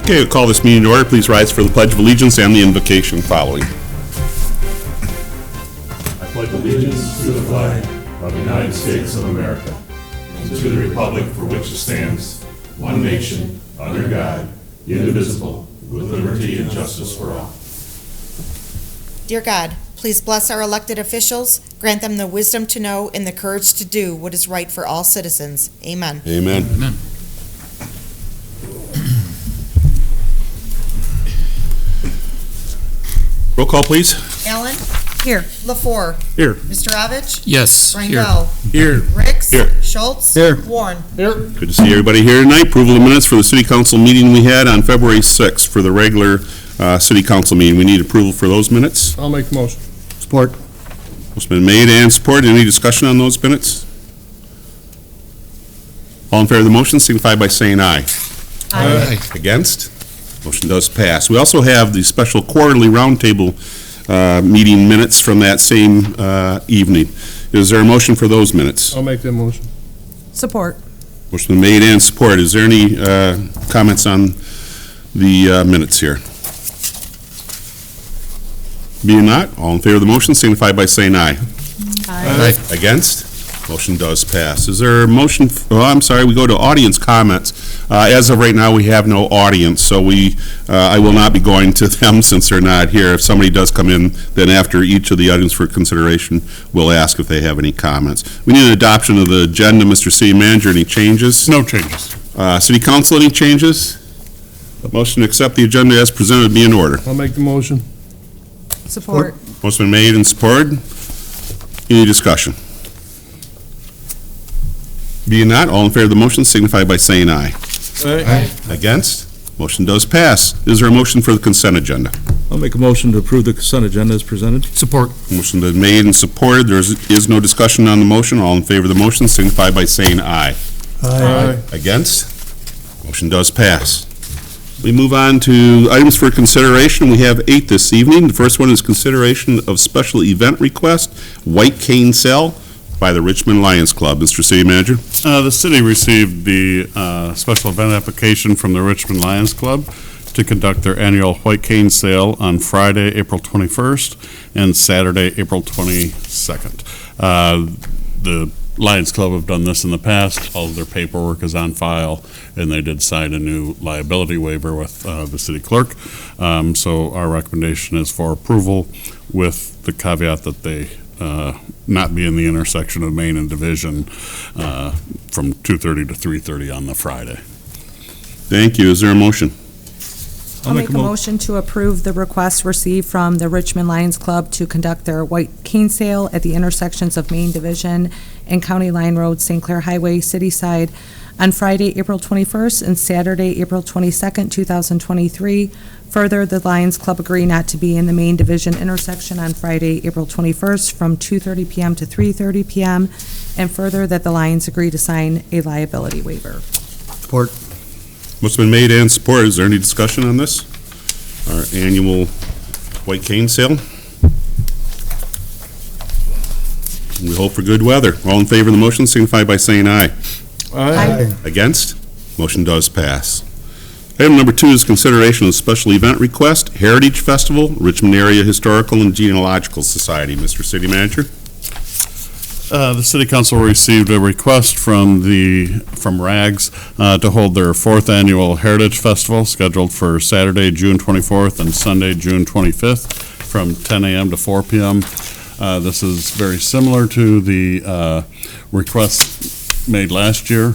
Okay, we'll call this meeting to order. Please rise for the Pledge of Allegiance and the invocation following. I pledge allegiance to the flag of the United States of America and to the republic for which it stands, one nation, under God, indivisible, with liberty and justice for all. Dear God, please bless our elected officials, grant them the wisdom to know and the courage to do what is right for all citizens. Amen. Amen. Amen. Roll call, please. Allen? Here. LaFour? Here. Mr. Avich? Yes. Rangel? Here. Ricks? Here. Schultz? Here. Warren? Good to see everybody here tonight. Approval of minutes for the City Council meeting we had on February 6th for the regular City Council meeting. We need approval for those minutes. I'll make the motion. Support. Motion been made and supported. Any discussion on those minutes? All in favor of the motion signify by saying aye. Aye. Against? Motion does pass. We also have the special quarterly roundtable meeting minutes from that same evening. Is there a motion for those minutes? I'll make that motion. Support. Motion been made and supported. Is there any comments on the minutes here? Being not, all in favor of the motion signify by saying aye. Aye. Against? Motion does pass. Is there a motion, we go to audience comments. As of right now, we have no audience, so I will not be going to them since they're not here. If somebody does come in, then after each of the items for consideration, we'll ask if they have any comments. We need an adoption of the agenda. Mr. City Manager, any changes? No changes. City Council, any changes? A motion to accept the agenda as presented be in order. I'll make the motion. Support. Motion been made and supported. Any discussion? Being not, all in favor of the motion signify by saying aye. Aye. Against? Motion does pass. Is there a motion for the consent agenda? I'll make a motion to approve the consent agenda as presented. Support. Motion been made and supported. There is no discussion on the motion. All in favor of the motion signify by saying aye. Aye. Against? Motion does pass. We move on to items for consideration. We have 8 this evening. The first one is consideration of special event request, White Cane Sale by the Richmond Lions Club. Mr. City Manager? The city received the special event application from the Richmond Lions Club to conduct their annual White Cane Sale on Friday, April 21st and Saturday, April 22nd. The Lions Club have done this in the past. All of their paperwork is on file, and they did sign a new liability waiver with the city clerk. So our recommendation is for approval with the caveat that they not be in the intersection of Main and Division from 2:30 to 3:30 on the Friday. Thank you. Is there a motion? I'll make a motion to approve the request received from the Richmond Lions Club to conduct their White Cane Sale at the intersections of Main Division and County Line Road, St. Clair Highway, City Side, on Friday, April 21st and Saturday, April 22nd, 2023. Further, the Lions Club agree not to be in the Main Division intersection on Friday, April 21st from 2:30 p.m. to 3:30 p.m. And further, that the Lions agree to sign a liability waiver. Support. Motion been made and supported. Is there any discussion on this? Our annual White Cane Sale? We hope for good weather. All in favor of the motion signify by saying aye. Aye. Against? Motion does pass. Item number 2 is consideration of special event request, Heritage Festival, Richmond Area Historical and Genealogical Society. Mr. City Manager? The City Council received a request from RAGS to hold their 4th annual Heritage Festival scheduled for Saturday, June 24th and Sunday, June 25th from 10 a.m. to 4 p.m. This is very similar to the request made last year.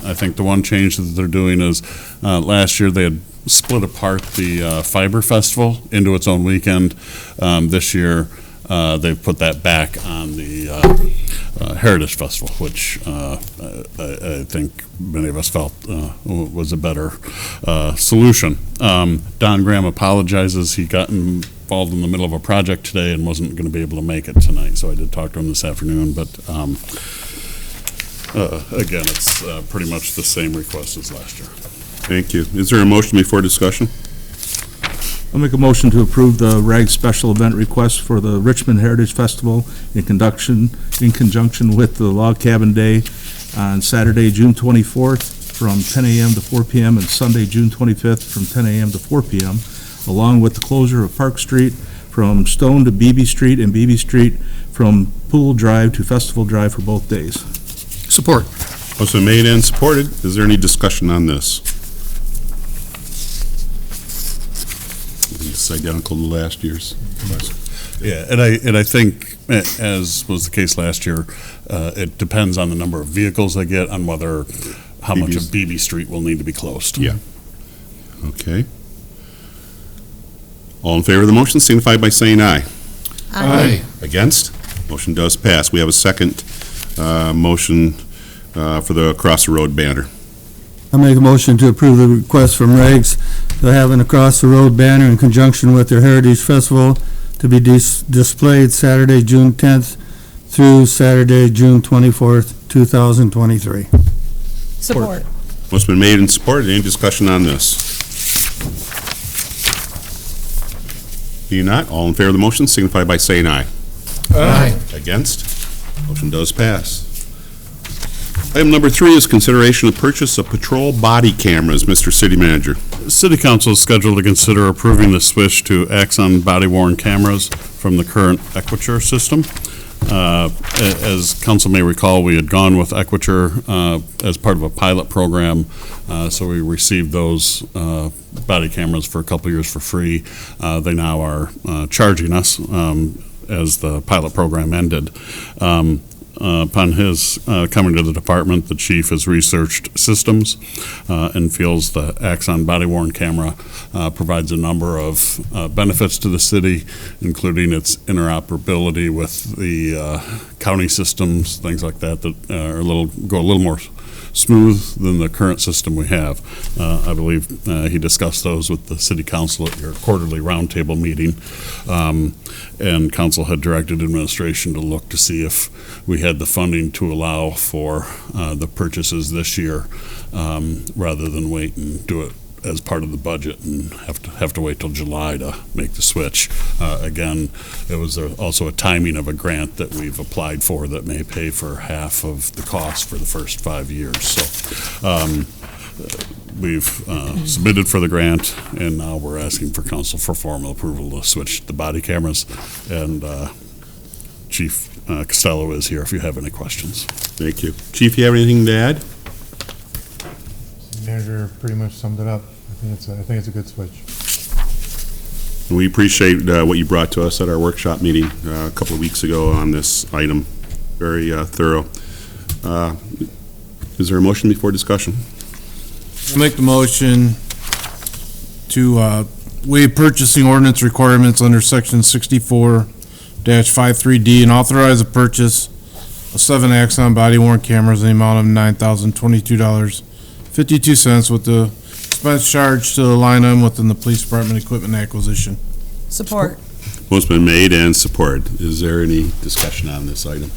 I think the one change that they're doing is last year they had split apart the Fiber Festival into its own weekend. This year they've put that back on the Heritage Festival, which I think many of us felt was a better solution. Don Graham apologizes. He got involved in the middle of a project today and wasn't going to be able to make it tonight, so I did talk to him this afternoon, but again, it's pretty much the same request as last year. Thank you. Is there a motion before discussion? I'll make a motion to approve the RAG special event request for the Richmond Heritage Festival in conjunction with the Log Cabin Day on Saturday, June 24th from 10 a.m. to 4 p.m. and Sunday, June 25th, from 10 a.m. to 4 p.m., along with the closure of Park Street from Stone to Beebe Street and Beebe Street from Pool Drive to Festival Drive for both days. Support. Motion made and supported. Is there any discussion on this? It's identical to last year's. Yeah, and I think, as was the case last year, it depends on the number of vehicles they get, on how much of Beebe Street will need to be closed. Yeah. Okay. All in favor of the motion signify by saying aye. Aye. Against? Motion does pass. We have a second motion for the Across the Road banner. I make a motion to approve the request from Rags to have an Across the Road banner in conjunction with their Heritage Festival to be displayed Saturday, June 10th through Saturday, June 24th, 2023. Support. Motion been made and supported. Any discussion on this? Being not, all in favor of the motion signify by saying aye. Aye. Against? Motion does pass. Item number 3 is consideration of purchase of patrol body cameras. Mr. City Manager. City Council is scheduled to consider approving the switch to Axon body-worn cameras from the current Equiture system. As council may recall, we had gone with Equiture as part of a pilot program, so we received those body cameras for a couple years for free. They now are charging us as the pilot program ended. Upon his coming to the department, the chief has researched systems and feels the Axon body-worn camera provides a number of benefits to the city, including its interoperability with the county systems, things like that, that go a little more smooth than the current system we have. I believe he discussed those with the city council at your quarterly roundtable meeting. And council had directed administration to look to see if we had the funding to allow for the purchases this year, rather than wait and do it as part of the budget and have to wait till July to make the switch. Again, it was also a timing of a grant that we've applied for that may pay for half of the cost for the first 5 years. So we've submitted for the grant, and now we're asking for council for formal approval to switch the body cameras. And Chief Costello is here if you have any questions. Thank you. Chief, you have anything to add? Manager pretty much summed it up. I think it's a good switch. We appreciate what you brought to us at our workshop meeting a couple of weeks ago on this item. Very thorough. Is there a motion before discussion? I'll make the motion to waive purchasing ordinance requirements under section 64-53D and authorize the purchase of 7 Axon body-worn cameras in the amount of $9,022.52 with the expense charged to the line item within the police department equipment acquisition. Support. Motion been made and supported. Is there any discussion on this item?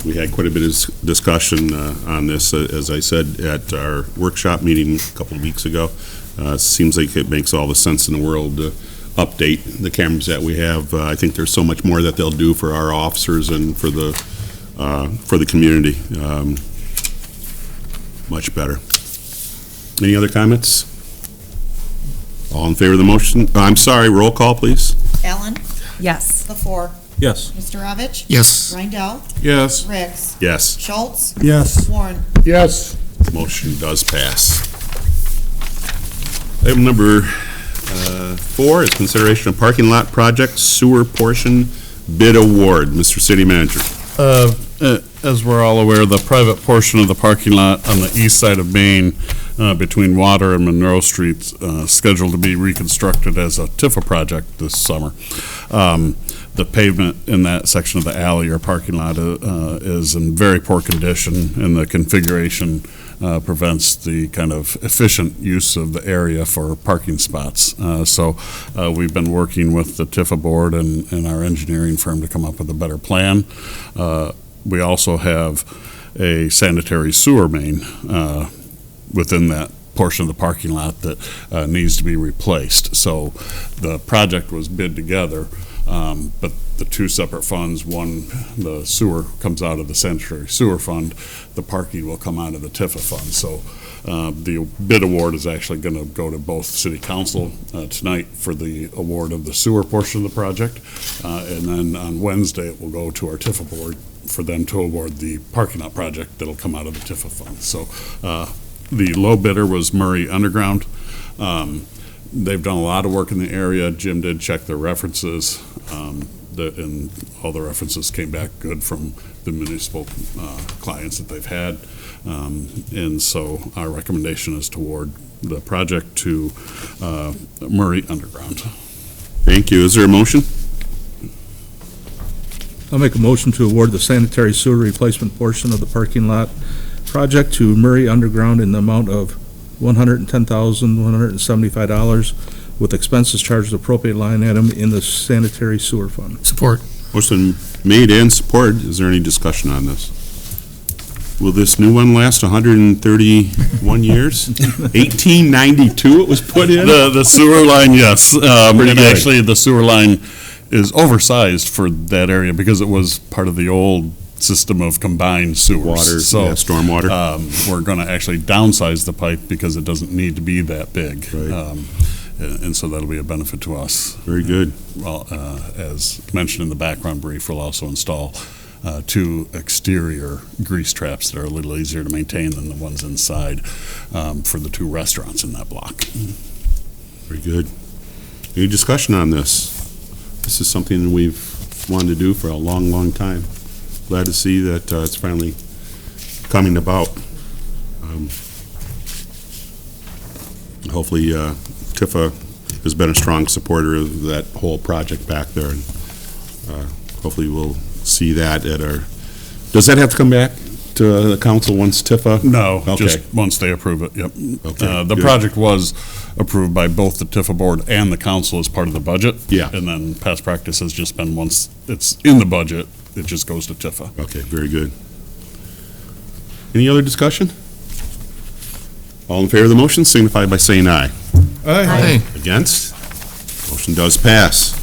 We had quite a bit of discussion on this, as I said, at our workshop meeting a couple of weeks ago. Seems like it makes all the sense in the world to update the cameras that we have. I think there's so much more that they'll do for our officers and for the community. Much better. Any other comments? All in favor of the motion? I'm sorry, roll call, please. Allen? Yes. LaFour? Yes. Mr. Rovich? Yes. Rindell? Yes. Riggs? Yes, Schultz? Yes. Warren? Yes. motion does pass. Item number 4 is consideration of parking lot project sewer portion bid award. Mr. City Manager. As we're all aware, the private portion of the parking lot on the east side of Main between Water and Monroe Streets scheduled to be reconstructed as a Tifa project this summer. The pavement in that section of the alley or parking lot is in very poor condition, and the configuration prevents the kind of efficient use of the area for parking spots. So we've been working with the Tifa board and our engineering firm to come up with a better plan. We also have a sanitary sewer main within that portion of the parking lot that needs to be replaced. So the project was bid together, but the two separate funds. One, the sewer comes out of the sanitary sewer fund. The parking will come out of the Tifa fund. So the bid award is actually going to go to both city council tonight for the award of the sewer portion of the project. And then on Wednesday, it will go to our Tifa board for them to award the parking lot project that'll come out of the Tifa fund. So the low bidder was Murray Underground. They've done a lot of work in the area. Jim did check their references, and all the references came back good from the municipal clients that they've had. And so our recommendation is to award the project to Murray Underground. Thank you. Is there a motion? I'll make a motion to award the sanitary sewer replacement portion of the parking lot project to Murray Underground in the amount of $110,175 with expenses charged appropriate line item in the sanitary sewer fund. Support. Motion made and supported. Is there any discussion on this? Will this new one last 131 years? 1892 it was put in? The sewer line, yes. And good. actually, the sewer line is oversized for that area because it was part of the old system of combined sewers. Water, So, yeah, stormwater. we're going to actually downsize the pipe because it doesn't need to be that big. Right. And so that'll be a benefit to us. Very good. Well, as mentioned in the background brief, we'll also install two exterior grease traps that are a little easier to maintain than the ones inside for the two restaurants in that block. Very good. Any discussion on this? This is something we've wanted to do for a long, long time. Glad to see that it's finally coming about. Hopefully, Tifa has been a strong supporter of that whole project back there, and hopefully we'll see that at our, does that have to come back to the council once Tifa? No, Okay. just once they approve it, yep. Okay, The good. project was approved by both the Tifa board and the council as part of the budget. Yeah. And then past practice has just been once it's in the budget, it just goes to Tifa. Okay, very good. Any other discussion? All in favor of the motion signify by saying aye. Aye. Against? Motion does pass.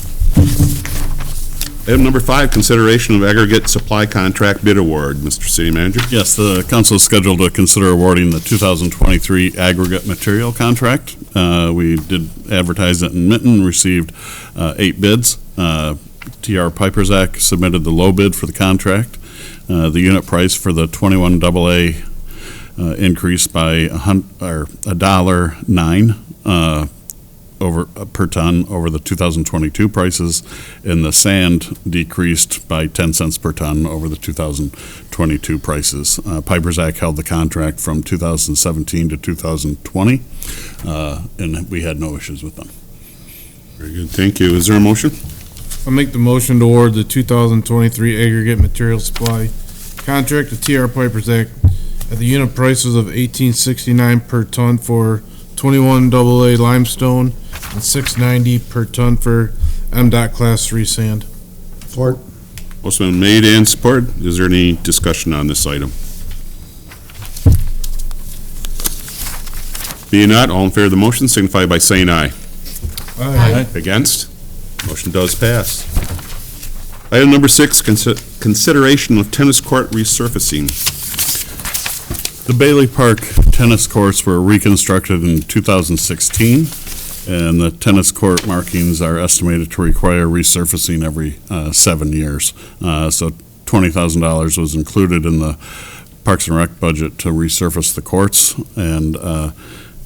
Item number 5, consideration of aggregate supply contract bid award. Mr. City Manager? Yes, the council is scheduled to consider awarding the 2023 aggregate material contract. We did advertise it in Minton, received 8 bids. TR Piper Zach submitted the low bid for the contract. The unit price for the 21 AA increased by $1.09 over per ton over the 2022 prices, and the sand decreased by 10 cents per ton over the 2022 prices. Piper Zach held the contract from 2017 to 2020, and we had no issues with them. Very good, thank you. Is there a motion? I'll make the motion to award the 2023 aggregate material supply contract to TR Piper Zach at the unit prices of $18.69 per ton for 21 AA limestone and $6.90 per ton for MDOT Class 3 sand. Support. Motion been made and supported. Is there any discussion on this item? Being not, all in favor of the motion signify by saying aye. Aye. Against? Motion does pass. Item number 6, consideration of tennis court resurfacing. The Bailey Park tennis courts were reconstructed in 2016, and the tennis court markings are estimated to require resurfacing every 7 years. So $20,000 was included in the Parks and Rec budget to resurface the courts, and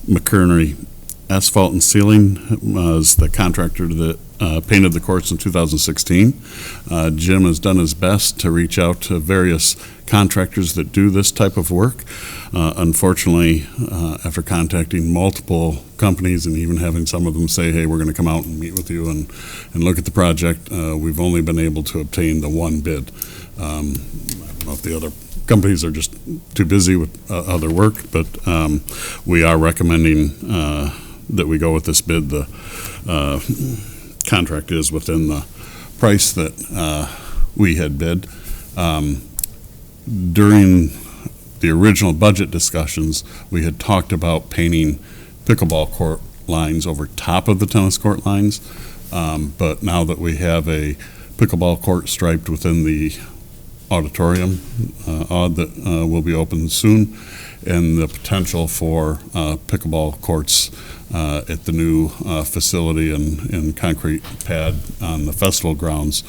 McKerney Asphalt and Sealing was the contractor that painted the courts in 2016. Jim has done his best to reach out to various contractors that do this type of work. Unfortunately, after contacting multiple companies and even having some of them say, hey, we're going to come out and meet with you and look at the project, we've only been able to obtain the one bid. I don't know if the other companies are just too busy with other work, but we are recommending that we go with this bid. The contract is within the price that we had bid. During the original budget discussions, we had talked about painting pickleball court lines over top of the tennis court lines, but now that we have a pickleball court striped within the auditorium that will be open soon, and the potential for pickleball courts at the new facility and concrete pad on the festival grounds.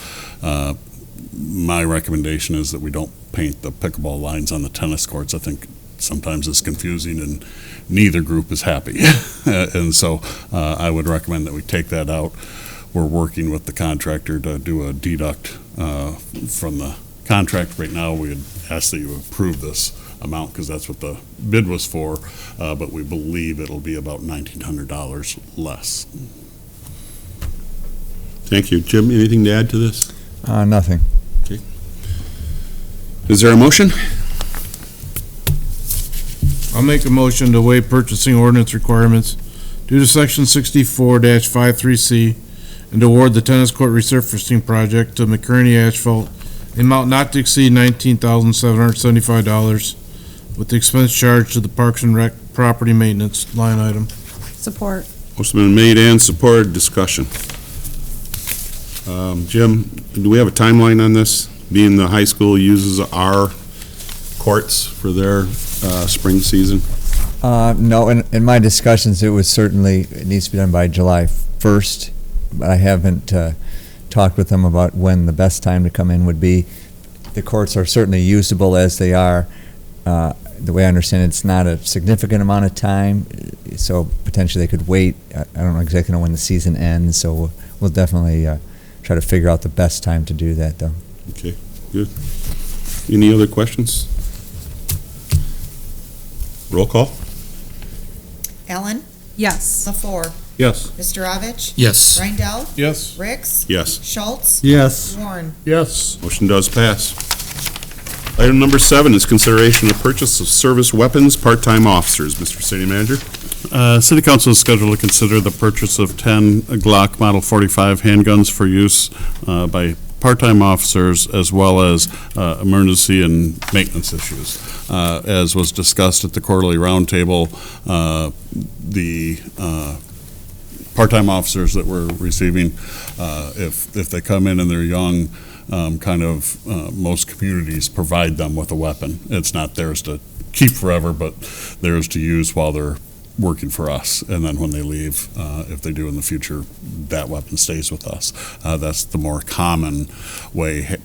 My recommendation is that we don't paint the pickleball lines on the tennis courts. I think sometimes it's confusing and neither group is happy. And so I would recommend that we take that out. We're working with the contractor to do a deduct from the contract. Right now, we would ask that you approve this amount because that's what the bid was for, but we believe it'll be about $1,900 less. Thank you. Jim, anything to add to this? Nothing. Is there a motion? I'll make a motion to waive purchasing ordinance requirements due to section 64-53C and to award the tennis court resurfacing project to McCurney Asphalt in amount not to exceed $19,775 with the expense charged to the Parks and Rec property maintenance line item. Support. Motion been made and supported. Discussion. Jim, do we have a timeline on this? Being the high school uses our courts for their spring season? No, in my discussions, it needs to be done by July 1st, but I haven't talked with them about when the best time to come in would be. The courts are certainly usable as they are. The way I understand it, it's not a significant amount of time, so potentially they could wait. I don't know exactly when the season ends, so we'll definitely try to figure out the best time to do that, though. Okay, good. Any other questions? Roll call? Ellen? Yes. LaFour? Yes. Mr. Ovich? Yes. Rindell? Yes. Ricks? Yes. Schultz? Yes. Warren? Yes. Motion does pass. Item number 7 is consideration of purchase of service weapons, part-time officers. Mr. City Manager? City Council is scheduled to consider the purchase of 10 Glock Model 45 handguns for use by part-time officers as well as emergency and maintenance issues. As was discussed at the quarterly roundtable, the part-time officers that we're receiving, if they come in and they're young, most communities provide them with a weapon. It's not theirs to keep forever, but theirs to use while they're working for us, and then when they leave, if they do in the future, that weapon stays with us. That's the more common way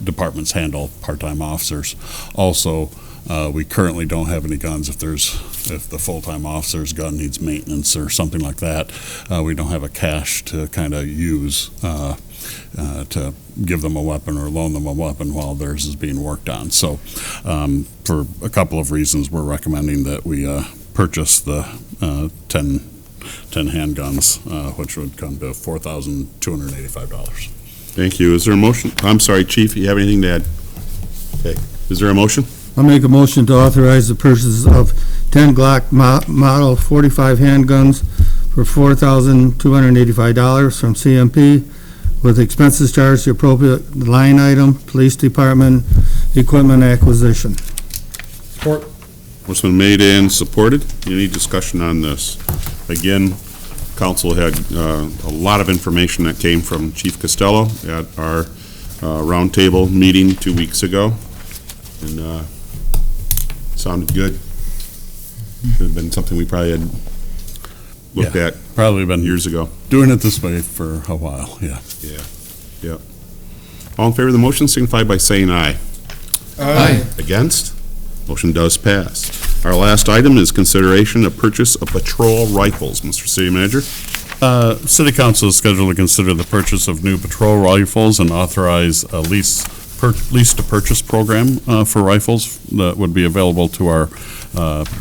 departments handle part-time officers. Also, we currently don't have any guns. If the full-time officer's gun needs maintenance or something like that, we don't have a cache to kind of use to give them a weapon or loan them a weapon while theirs is being worked on. So for a couple of reasons, we're recommending that we purchase the 10 handguns, which would come to $4,285. Thank you. Is there a motion? I'm sorry, Chief, you have anything to add? Okay. Is there a motion? I'll make a motion to authorize the purchase of 10 Glock Model 45 handguns for $4,285 from CMP with expenses charged the appropriate line item, Police Department Equipment Acquisition. Support. Motion been made and supported. Any discussion on this? Again, council had a lot of information that came from Chief Costello at our roundtable meeting 2 weeks ago, and sounded good. Could have been something we probably had looked at Probably been years ago. doing it this way for a while, yeah. Yeah. All in favor of the motion signify by saying aye. Aye. Against? Motion does pass. Our last item is consideration of purchase of patrol rifles. Mr. City Manager? City Council is scheduled to consider the purchase of new patrol rifles and authorize a lease-to-purchase program for rifles that would be available to our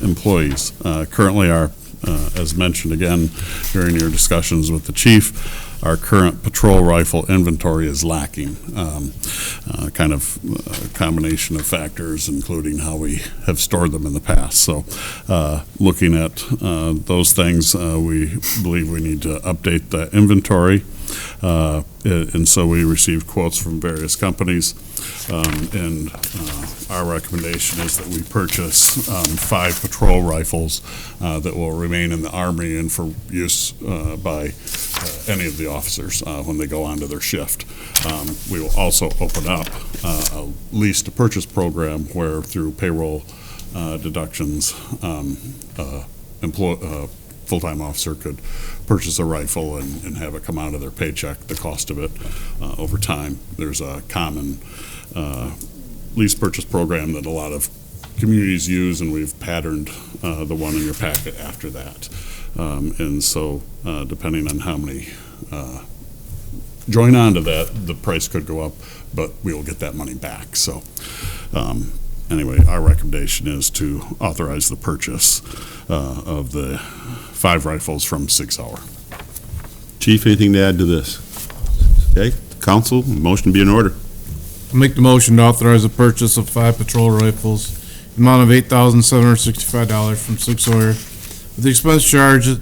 employees. Currently, as mentioned again during your discussions with the chief, our current patrol rifle inventory is lacking. Kind of a combination of factors, including how we have stored them in the past. So looking at those things, we believe we need to update the inventory. And so we received quotes from various companies. And our recommendation is that we purchase 5 patrol rifles that will remain in the Army and for use by any of the officers when they go onto their shift. We will also open up a lease to purchase program where through payroll deductions, full-time officer could purchase a rifle and have it come out of their paycheck, the cost of it over time. There's a common lease purchase program that a lot of communities use, and we've patterned the one in your packet after that. And so depending on how many join on to that, the price could go up, but we will get that money back. So anyway, our recommendation is to authorize the purchase of the 5 rifles from Sig Sauer. Chief, anything to add to this? Okay, council, motion be in order. I'll make the motion to authorize the purchase of 5 patrol rifles, amount of $8,765 from Sig Sauer, with the expense charge to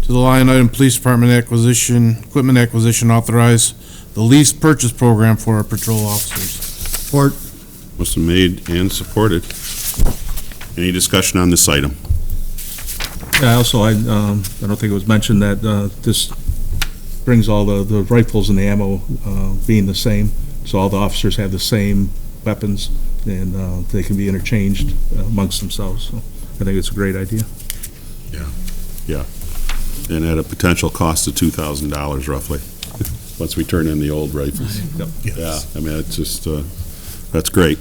the line item police department equipment acquisition, authorize the lease purchase program for our patrol officers. Support. Motion made and supported. Any discussion on this item? Yeah, also, I don't think it was mentioned that this brings all the rifles and the ammo being the same, so all the officers have the same weapons, and they can be interchanged amongst themselves. So I think it's a great idea. Yeah. And at a potential cost of $2,000 roughly, once we turn in the old rifles. Yep. Yeah, I mean, it's just, that's great.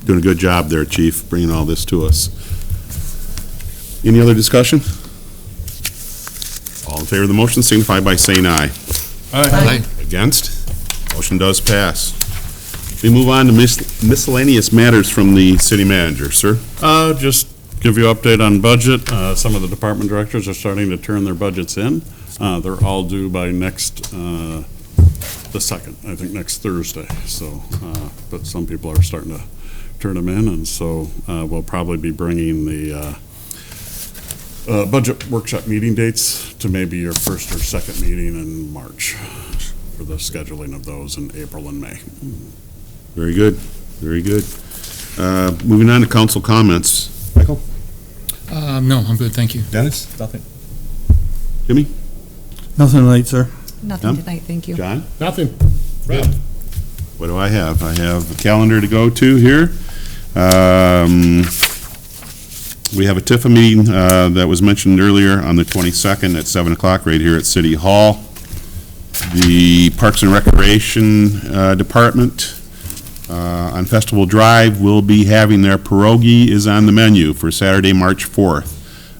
Doing a good job there, Chief, bringing all this to us. Any other discussion? All in favor of the motion signify by saying aye. Aye. Against? Motion does pass. We move on to miscellaneous matters from the city manager, sir. Just give you an update on budget. Some of the department directors are starting to turn their budgets in. They're all due by next, the 2nd, I think next Thursday. So, but some people are starting to turn them in, and so we'll probably be bringing the budget workshop meeting dates to maybe your first or second meeting in March for the scheduling of those in April and May. Very good, very good. Moving on to council comments. Michael? No, I'm good, thank you. Dennis? Nothing. Jimmy? Nothing tonight, sir. Nothing Tom? tonight, thank you. John? Nothing. Good. What do I have? I have a calendar to go to here. We have a TIFA meeting that was mentioned earlier on the 22nd at 7 o'clock right here at City Hall. The Parks and Recreation Department on Festival Drive will be having their pierogi is on the menu for Saturday, March 4th.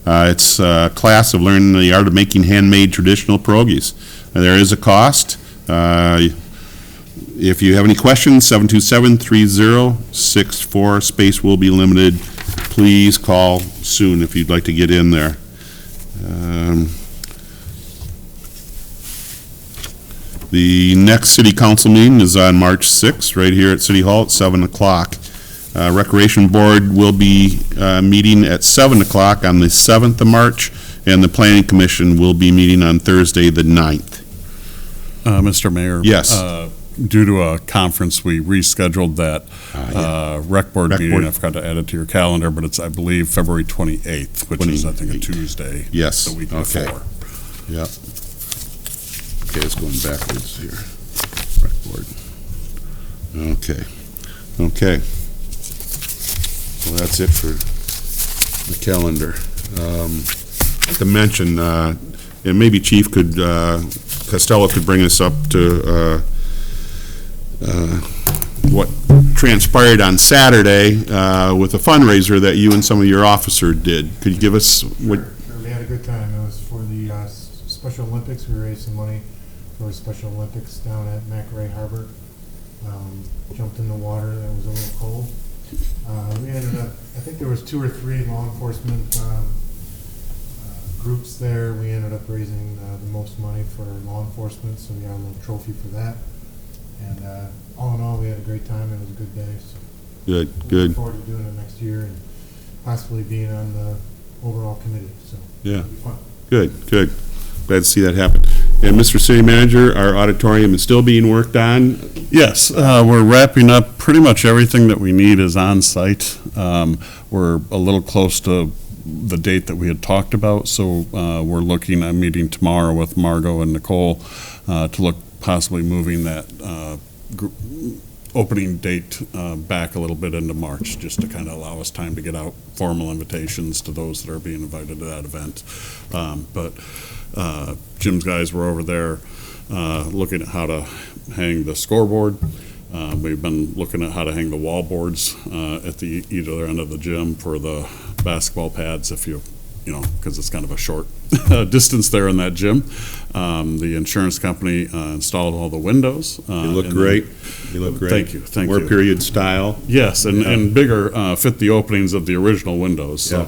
It's a class of learning the art of making handmade traditional pierogies. There is a cost. If you have any questions, 727-3064, space will be limited. Please call soon if you'd like to get in there. The next city council meeting is on March 6th, right here at City Hall at 7 o'clock. Recreation Board will be meeting at 7 o'clock on the 7th of March, and the Planning Commission will be meeting on Thursday, the 9th. Mr. Mayor? Yes. Due to a conference, we rescheduled that rec board Rec meeting. board. I forgot to add it to your calendar, but it's, I believe, February 28th, which is, I think, a Tuesday. Yes, The week okay. before. Yep. Okay, it's going backwards here. Rec board. Okay. Okay. Well, that's it for the calendar. To mention, and maybe Chief could, Costello could bring us up to what transpired on Saturday with a fundraiser that you and some of your officers did. Could you give us what? Sure, we had a good time. It was for the Special Olympics. We raised some money for Special Olympics down at McRae Harbor. Jumped in the water. That was a little cold. We ended up, I think there was 2 or 3 law enforcement groups there. We ended up raising the most money for law enforcement, so we got a little trophy for that. And all in all, we had a great time. It was a good day. So Good, we good. look forward to doing it next year and possibly being on the overall committee. So Yeah. it'll be fun. Good, good. glad to see that happen. And Mr. City Manager, our auditorium is still being worked on. Yes, we're wrapping up. Pretty much everything that we need is on site. We're a little close to the date that we had talked about, so we're looking at meeting tomorrow with Margot and Nicole to look possibly moving that opening date back a little bit into March, just to kind of allow us time to get out formal invitations to those that are being invited to that event. But Jim's guys were over there looking at how to hang the scoreboard. We've been looking at how to hang the wall boards at the either end of the gym for the basketball pads, if you know, because it's kind of a short distance there in that gym. The insurance company installed all the windows. They look great. They look great. Thank you. Thank War you. period style. Yes, and bigger, fit the openings of the original windows. So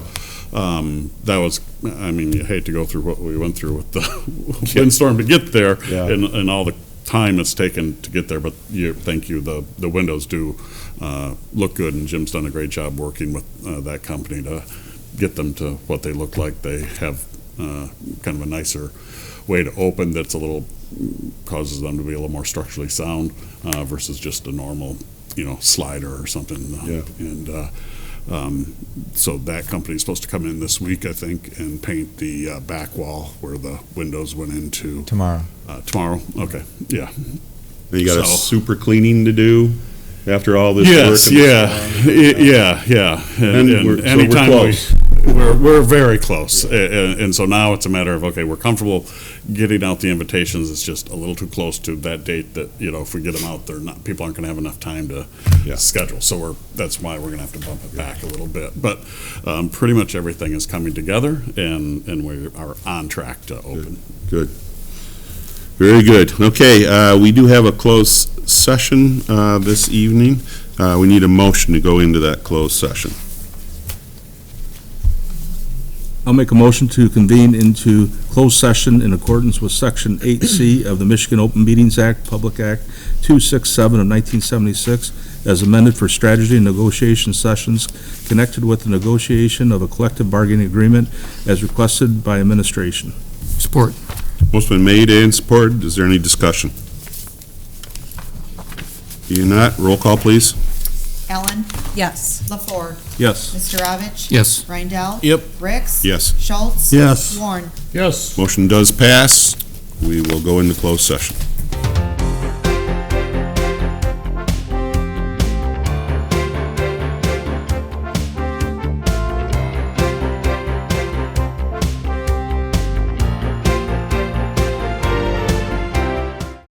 that was, I mean, you hate to go through what we went through with the windstorm to get there and all the time it's taken to get there. But thank you. The windows do look good, and Jim's done a great job working with that company to get them to what they look like. They have kind of a nicer way to open that's a little, causes them to be a little more structurally sound versus just a normal, slider or something. And so that company is supposed to come in this week, I think, and paint the back wall where the windows went into. Tomorrow. Tomorrow? Okay, yeah. And you got a So- super cleaning to do after all this Yes, work. yeah. And we're anytime close. we're very close. And so now it's a matter of, okay, we're comfortable getting out the invitations. It's just a little too close to that date that, if we get them out, people aren't going to have enough time to schedule. So that's why we're going to have to bump it back a little bit. But pretty much everything is coming together, and we are on track to open. Good. Very good. Okay, we do have a closed session this evening. We need a motion to go into that closed session. I'll make a motion to convene into closed session in accordance with Section 8C of the Michigan Open Meetings Act, Public Act 267 of 1976, as amended for strategy and negotiation sessions connected with the negotiation of a collective bargaining agreement as requested by administration. Support. Motion been made and supported. Is there any discussion? Being not, roll call, please. Ellen? Yes. LaFord? Yes. Mr. Rovich? Yes. Rindell? Yep. Ricks? Yes. Schultz? Yes. Warren? Yes. Motion does pass. We will go into closed session.